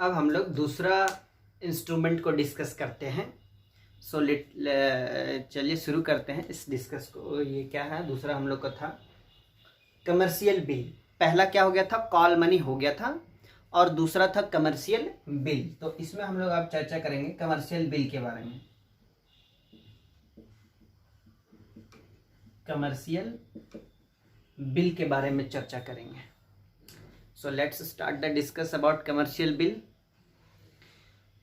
अब हम लोग दूसरा इंस्ट्रूमेंट को डिस्कस करते हैं। सो चलिए शुरू करते हैं इस डिस्कस को। ये क्या है? दूसरा हम लोग का था कमर्शियल बिल। पहला क्या हो गया था? कॉल मनी हो गया था और दूसरा था कमर्शियल बिल। तो इसमें हम लोग अब चर्चा करेंगे कमर्शियल बिल के बारे में। कमर्शियल बिल के बारे में चर्चा करेंगे। So let's start the discuss about commercial bill.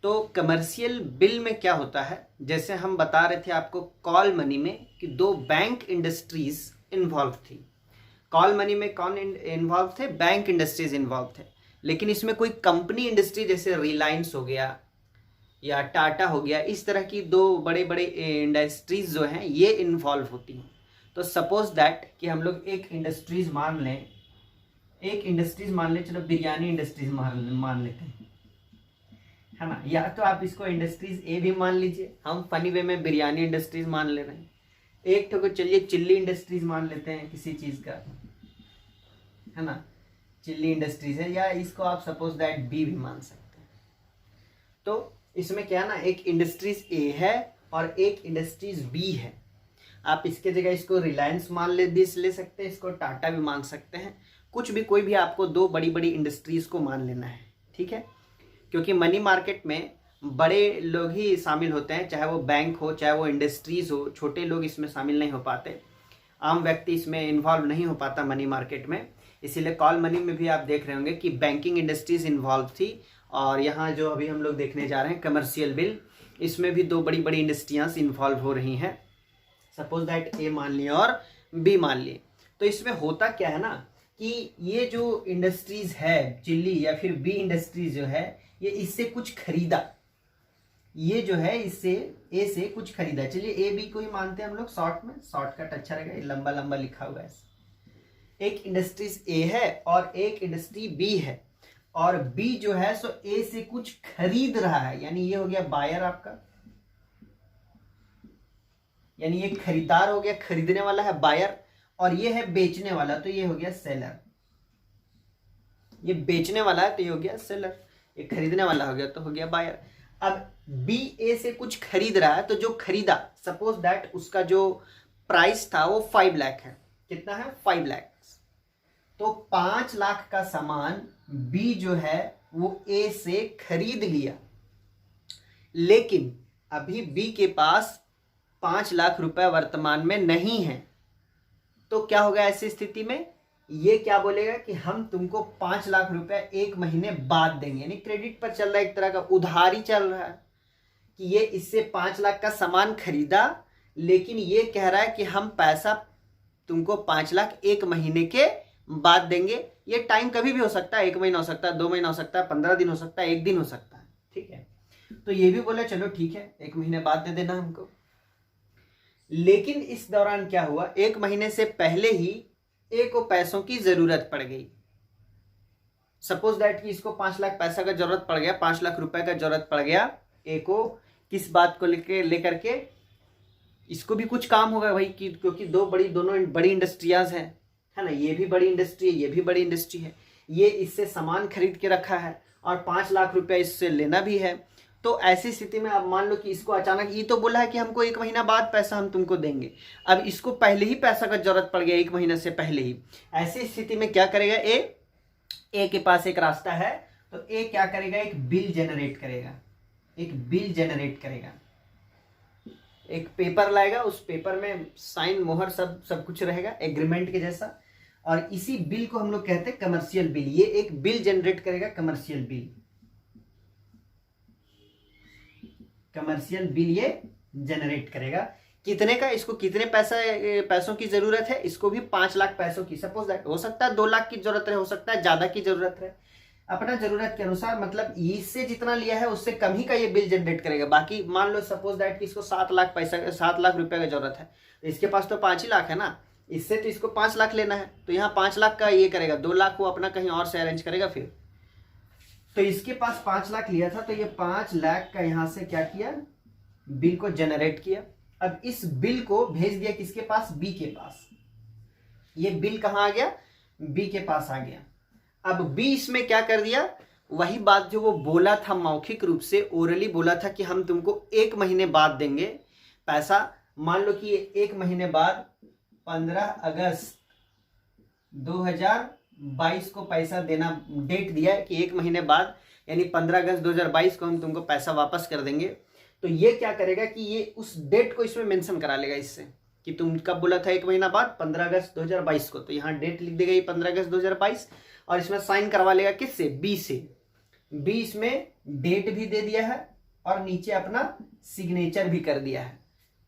तो कमर्शियल बिल में क्या होता है, जैसे हम बता रहे थे आपको कॉल मनी में कि दो बैंक इंडस्ट्रीज इन्वॉल्व थी। कॉल मनी में कौन इन्वॉल्व थे? बैंक इंडस्ट्रीज इन्वॉल्व थे। लेकिन इसमें कोई कंपनी इंडस्ट्री जैसे रिलायंस हो गया या टाटा हो गया, इस तरह की दो बड़े बड़े इंडस्ट्रीज जो हैं ये इन्वॉल्व होती हैं। तो सपोज दैट कि हम लोग एक इंडस्ट्रीज मान लें, चलो बिरयानी इंडस्ट्रीज मान लेते हैं, है ना। या तो आप इसको इंडस्ट्रीज ए भी मान लीजिए, हम फनी वे में बिरयानी इंडस्ट्रीज मान ले रहे हैं। एक तो चलिए चिल्ली इंडस्ट्रीज मान लेते हैं किसी चीज का, है ना, चिल्ली इंडस्ट्रीज है, या इसको आप सपोज दैट बी भी मान सकते हैं। तो इसमें क्या है ना, एक इंडस्ट्रीज ए है और एक इंडस्ट्रीज बी है। आप इसके जगह इसको रिलायंस मान ले सकते हैं, इसको टाटा भी मान सकते हैं, कुछ भी, कोई भी आपको दो बड़ी बड़ी इंडस्ट्रीज को मान लेना है, ठीक है। क्योंकि मनी मार्केट में बड़े लोग ही शामिल होते हैं, चाहे वो बैंक हो चाहे वो इंडस्ट्रीज हो, छोटे लोग इसमें शामिल नहीं हो पाते, आम व्यक्ति इसमें इन्वॉल्व नहीं हो पाता मनी मार्केट में। इसीलिए कॉल मनी में भी आप देख रहे होंगे कि बैंकिंग इंडस्ट्रीज इन्वॉल्व थी। और यहाँ जो अभी हम लोग देखने जा रहे हैं कमर्शियल बिल, इसमें भी दो बड़ी बड़ी इंडस्ट्रियाँ इन्वॉल्व हो रही हैं। सपोज दैट ए मान लिए और बी मान लिए। तो इसमें होता क्या है ना कि ये जो इंडस्ट्रीज है चिल्ली या फिर बी इंडस्ट्रीज जो है, ये इससे कुछ खरीदा, ये जो है इससे ए से कुछ खरीदा। चलिए ए बी को ही मानते हैं हम लोग शॉर्ट में, शॉर्टकट अच्छा रहेगा, ये लंबा लंबा लिखा हुआ है। एक इंडस्ट्रीज ए है और एक इंडस्ट्री बी है, और बी जो है सो ए से कुछ खरीद रहा है, यानी ये हो गया बायर आपका, यानी ये खरीदार हो गया, खरीदने वाला है बायर, और ये है बेचने वाला, तो ये हो गया सेलर। ये बेचने वाला है तो ये हो गया सेलर, ये खरीदने वाला हो गया तो हो गया बायर। अब बी ए से कुछ खरीद रहा है, तो जो खरीदा सपोज दैट उसका जो प्राइस था वो 5 लाख है। कितना है? 5 लाख। तो 5 लाख का सामान बी जो है वो ए से खरीद लिया, लेकिन अभी बी के पास 5 लाख रुपए वर्तमान में नहीं है। तो क्या होगा ऐसी स्थिति में? ये क्या बोलेगा कि हम तुमको 5 लाख रुपए 1 महीने बाद देंगे, यानी क्रेडिट पर चल रहा है, एक तरह का उधारी चल रहा है कि ये इससे 5 लाख का सामान खरीदा, लेकिन ये कह रहा है कि हम पैसा तुमको 5 लाख 1 महीने के बाद देंगे। ये टाइम कभी भी हो सकता है, 1 महीना हो सकता है, 2 महीना हो सकता है, 15 दिन हो सकता है, 1 दिन हो सकता है, ठीक है। तो ये भी बोला चलो ठीक है 1 महीने बाद दे देना हमको। लेकिन इस दौरान क्या हुआ, 1 महीने से पहले ही ए को पैसों की जरूरत पड़ गई। सपोज दैट कि इसको 5 लाख पैसा का जरूरत पड़ गया, 5 लाख रुपए का जरूरत पड़ गया ए को, किस बात को लेकर के इसको भी कुछ काम होगा भाई, क्योंकि दोनों बड़ी इंडस्ट्रियाज हैं, है ना, ये भी बड़ी इंडस्ट्री है, ये भी बड़ी इंडस्ट्री है, ये इससे सामान खरीद के रखा है और 5 लाख रुपया इससे लेना भी है। तो ऐसी स्थिति में अब मान लो कि इसको अचानक, ये तो बोला है कि हमको 1 महीना बाद पैसा हम तुमको देंगे, अब इसको पहले ही पैसा का जरूरत पड़ गया 1 महीने से पहले ही। ऐसी स्थिति में क्या करेगा ए के पास एक रास्ता है, तो ए क्या करेगा, एक बिल जनरेट करेगा, एक पेपर लाएगा, उस पेपर में साइन मोहर सब कुछ रहेगा एग्रीमेंट के जैसा, और इसी बिल को हम लोग कहते हैं कमर्शियल बिल। ये एक बिल जनरेट करेगा, कमर्शियल बिल ये जनरेट करेगा। कितने का? इसको कितने पैसों की जरूरत है? इसको भी 5 लाख पैसों की, सपोज दैट हो सकता है 2 लाख की जरूरत रहे, हो सकता है ज्यादा की जरूरत रहे, अपना जरूरत के अनुसार, मतलब इससे जितना लिया है उससे कम ही का ये बिल जनरेट करेगा। बाकी मान लो सपोज दैट कि इसको 7 लाख रुपए का जरूरत है, तो इसके पास तो 5 ही लाख है ना, इससे तो इसको 5 लाख लेना है, तो यहाँ 5 लाख का ये करेगा, 2 लाख वो अपना कहीं और से अरेंज करेगा फिर। तो इसके पास 5 लाख लिया था, तो ये 5 लाख का यहां से क्या किया, बिल को जनरेट किया। अब इस बिल को भेज दिया किसके पास? बी के पास। ये बिल कहां आ गया? बी के पास आ गया। अब बी इसमें क्या कर दिया, वही बात जो वो बोला था मौखिक रूप से, ओरली बोला था कि हम तुमको 1 महीने बाद देंगे पैसा। मान लो कि 1 महीने बाद 15 अगस्त 2022 को पैसा देना, डेट दिया है कि 1 महीने बाद यानी 15 अगस्त 2022 को हम तुमको पैसा वापस कर देंगे। तो ये क्या करेगा कि ये उस डेट को इसमें मेंशन करा लेगा इससे कि तुम कब बोला था 1 महीना बाद, 15 अगस्त 2022 को। तो यहाँ डेट लिख देगा ये 15 अगस्त 2022 और इसमें साइन करवा लेगा किससे, बी से। बी इसमें डेट भी दे दिया है और नीचे अपना सिग्नेचर भी कर दिया है।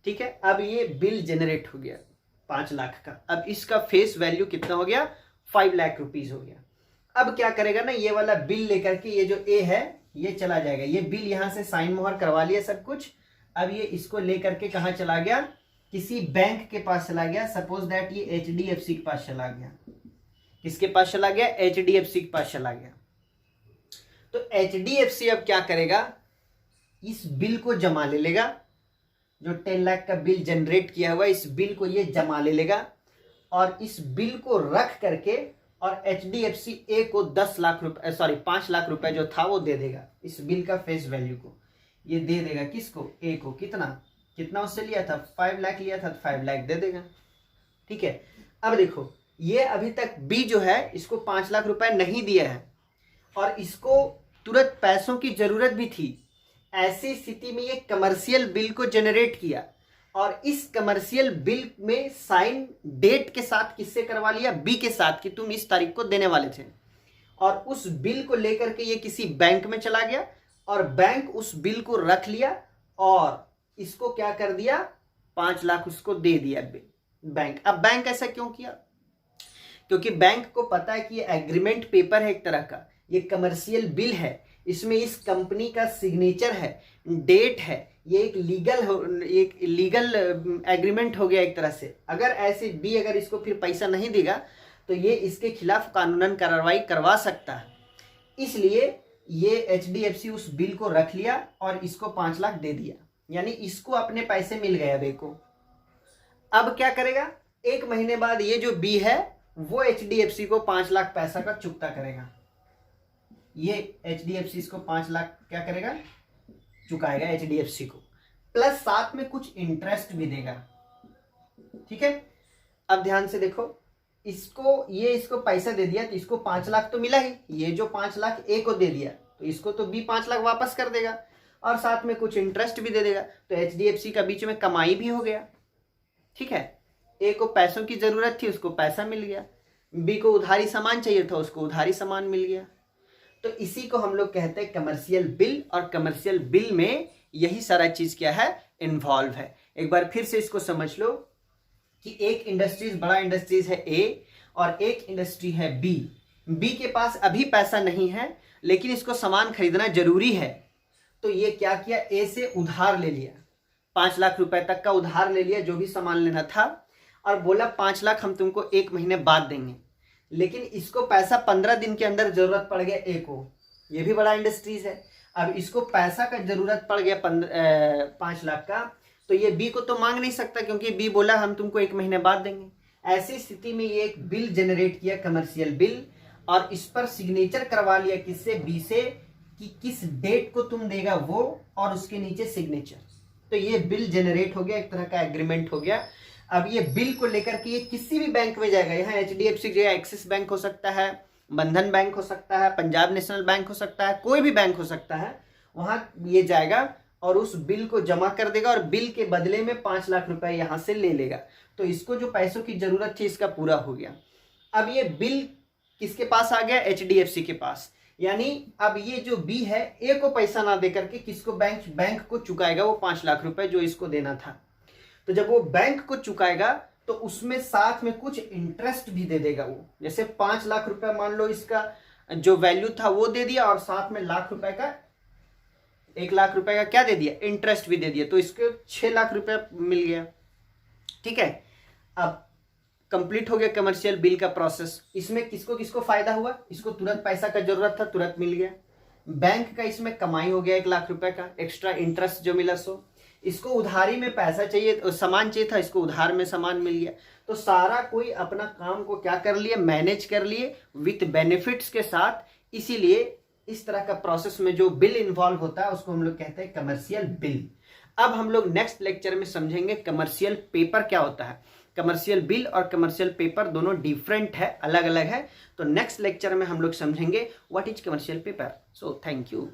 ठीक है, अब ये बिल जनरेट हो गया 5 लाख का। अब इसका फेस वैल्यू कितना हो गया, 5 लाख रुपीज हो गया। अब क्या करेगा ना, ये वाला बिल लेकर के ये जो ए है ये चला जाएगा। ये बिल यहां से साइन मोहर करवा लिया सब कुछ। अब ये इसको लेकर के कहां चला गया, किसी बैंक के पास चला गया। सपोज दैट ये HDFC के पास चला गया। किसके पास चला गया, HDFC के पास चला गया। तो HDFC अब क्या करेगा, इस बिल को जमा ले लेगा। जो 10 लाख का बिल जनरेट किया हुआ, इस बिल को ये जमा ले लेगा और इस बिल को रख करके और HDFC ए को 10 लाख रुपए, सॉरी 5 लाख रुपए जो था वो दे देगा। इस बिल का फेस वैल्यू को ये दे देगा किसको, ए को। कितना उससे लिया था, 5 लाख लिया था, तो 5 लाख दे देगा। ठीक है, अब देखो ये अभी तक बी जो है इसको 5 लाख रुपए नहीं दिया है और इसको तुरंत पैसों की जरूरत भी थी। ऐसी स्थिति में ये कमर्शियल बिल को जनरेट किया और इस कमर्शियल बिल में साइन डेट के साथ किससे करवा लिया, बी के साथ, कि तुम इस तारीख को देने वाले थे। और उस बिल को लेकर के ये किसी बैंक में चला गया और बैंक उस बिल को रख लिया और इसको क्या कर दिया, 5 लाख उसको दे दिया बैंक। अब बैंक ऐसा क्यों किया, क्योंकि बैंक को पता है कि ये एग्रीमेंट पेपर है एक तरह का, ये कमर्शियल बिल है, इसमें इस कंपनी का सिग्नेचर है, डेट है, ये एक लीगल एग्रीमेंट हो गया एक तरह से। अगर ऐसे बी अगर इसको फिर पैसा नहीं देगा तो ये इसके खिलाफ कानूनन कार्रवाई करवा सकता है। इसलिए ये HDFC उस बिल को रख लिया और इसको 5 लाख दे दिया, यानी इसको अपने पैसे मिल गए बे को। अब क्या करेगा, 1 महीने बाद ये जो बी है वो HDFC को 5 लाख पैसा का चुकता करेगा। ये HDFC इसको 5 लाख क्या करेगा, चुकाएगा HDFC को, प्लस साथ में कुछ इंटरेस्ट भी देगा। ठीक है, अब ध्यान से देखो, इसको पैसा दे दिया तो इसको 5 लाख तो मिला ही। ये जो 5 लाख ए को दे दिया तो इसको तो बी 5 लाख वापस कर देगा और साथ में कुछ इंटरेस्ट भी दे देगा। तो HDFC का बीच में कमाई भी हो गया। ठीक है, ए को पैसों की जरूरत थी, उसको पैसा मिल गया। बी को उधारी सामान चाहिए था, उसको उधारी सामान मिल गया। तो इसी को हम लोग कहते हैं कमर्शियल बिल। और कमर्शियल बिल में यही सारा चीज क्या है, इन्वॉल्व है। एक बार फिर से इसको समझ लो कि एक इंडस्ट्रीज, बड़ा इंडस्ट्रीज है ए और एक इंडस्ट्री है बी। बी के पास अभी पैसा नहीं है लेकिन इसको सामान खरीदना जरूरी है। तो ये क्या किया, ए से उधार ले लिया, 5 लाख रुपए तक का उधार ले लिया जो भी सामान लेना था, और बोला 5 लाख हम तुमको 1 महीने बाद देंगे। लेकिन इसको पैसा 15 दिन के अंदर जरूरत पड़ गया ए को। ये भी बड़ा इंडस्ट्रीज है। अब इसको पैसा का जरूरत पड़ गया 5 लाख का, तो ये बी को तो मांग नहीं सकता क्योंकि बी बोला हम तुमको 1 महीने बाद देंगे। ऐसी स्थिति में ये एक बिल जनरेट किया, कमर्शियल बिल, और इस पर सिग्नेचर करवा लिया किससे, बी से, कि किस डेट को तुम देगा वो, और उसके नीचे सिग्नेचर। तो ये बिल जनरेट हो गया, एक तरह का एग्रीमेंट हो गया। अब ये बिल को लेकर के ये किसी भी बैंक में जाएगा। यहाँ HDFC जो है एक्सिस बैंक हो सकता है, बंधन बैंक हो सकता है, पंजाब नेशनल बैंक हो सकता है, कोई भी बैंक हो सकता है। वहां ये जाएगा और उस बिल को जमा कर देगा और बिल के बदले में 5 लाख रुपए यहां से ले लेगा। तो इसको जो पैसों की जरूरत थी इसका पूरा हो गया। अब ये बिल किसके पास आ गया, HDFC के पास। यानी अब ये जो बी है ए को पैसा ना दे करके किसको, बैंक को चुकाएगा वो 5 लाख रुपए जो इसको देना था। तो जब वो बैंक को चुकाएगा तो उसमें साथ में कुछ इंटरेस्ट भी दे देगा वो। जैसे 5 लाख रुपए मान लो इसका जो वैल्यू था वो दे दिया और साथ में लाख रुपए का, 1 लाख रुपए का क्या दे दिया, इंटरेस्ट भी दे दिया। तो इसको 6 लाख रुपए मिल गया। ठीक है, अब कंप्लीट हो गया कमर्शियल बिल का प्रोसेस। इसमें किसको किसको फायदा हुआ, इसको तुरंत पैसा का जरूरत था, तुरंत मिल गया। बैंक का इसमें कमाई हो गया 1 लाख रुपए का, एक्स्ट्रा इंटरेस्ट जो मिला सो। इसको उधारी में पैसा चाहिए, सामान चाहिए था, इसको उधार में सामान मिल गया। तो सारा कोई अपना काम को क्या कर लिए, मैनेज कर लिए विथ बेनिफिट्स के साथ। इसीलिए इस तरह का प्रोसेस में जो बिल इन्वॉल्व होता है उसको हम लोग कहते हैं कमर्शियल बिल। अब हम लोग नेक्स्ट लेक्चर में समझेंगे कमर्शियल पेपर क्या होता है। कमर्शियल बिल और कमर्शियल पेपर दोनों डिफरेंट है, अलग अलग है। तो नेक्स्ट लेक्चर में हम लोग समझेंगे what is commercial paper. So thank you.